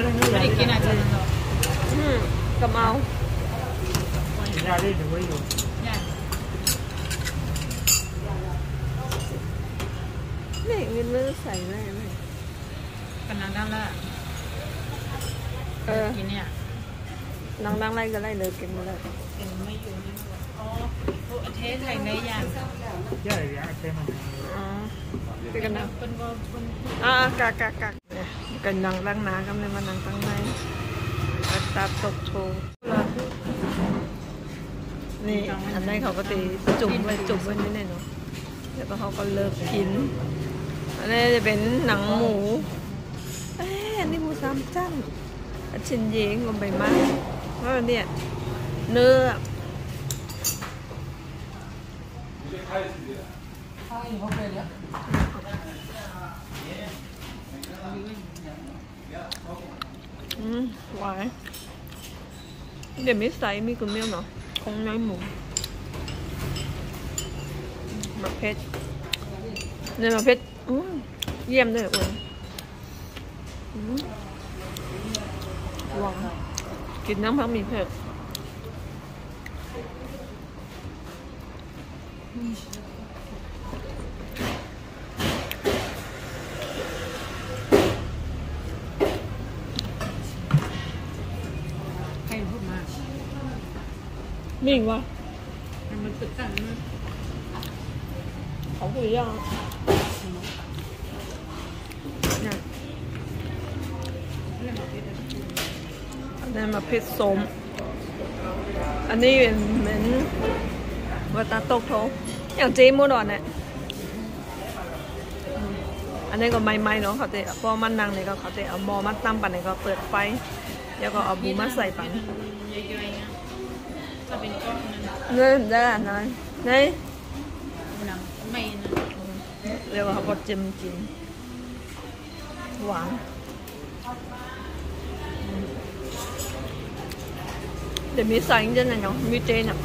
ไม่ได้กินอาจจะกระเมายาได้หรือว่าอยู่นี่วินเนอร์ใส่ไหมกันนั่งด้านละกินเนี่ยนั่งไล่ก็ไล่เลยกินมาเลยกินไม่อยู่อ๋อเทสใส่ในอย่างเยอะเลยเทสมันไปกันนะกากกันนั่งล้างน้ำกันเลยมานั่งตั้งในตาตกโชว์นี่อันนี้เขาก็ตีจุ่มไว้นี่เนาะแล้วก็เขาก็เลิกกินอันนี้จะเป็นหนังหมูอันนี้หมู3 ชั้นชิ้นเย้งลงไปมากแล้วเนี่ยเนื้อหวานเดี๋ยวมีไซส์มีกุนเมี่ยวเนาะคงน้อยหมูมะเพ็ดเนี่ยมะเพ็ดเยี่ยมเลยอ้วนหวานกินน้ำพักมีเผ็ดใครพูดมามีอีกวะมันตึกกันนะเขาคุยยังได้มาเพชรสมอันนี้เป็นเหมือนวัตตาตกโถอย่างเจมูดอนเนี่ยอันนี้ก็ไม่เนาะเขาจะพอมันนั่งเนี่ยก็เขาจะเอาหม้อมาตั้มปั่นเนี่ยก็เปิดไฟแล้วก็เอาบูมาใส่ปั่นเนี่ยได้นะนี่ไม่เรียกว่าเขาบอกจิ้มหวานเดี๋ยวมีใส่ยังไงเนาะมีเจนอ่ะ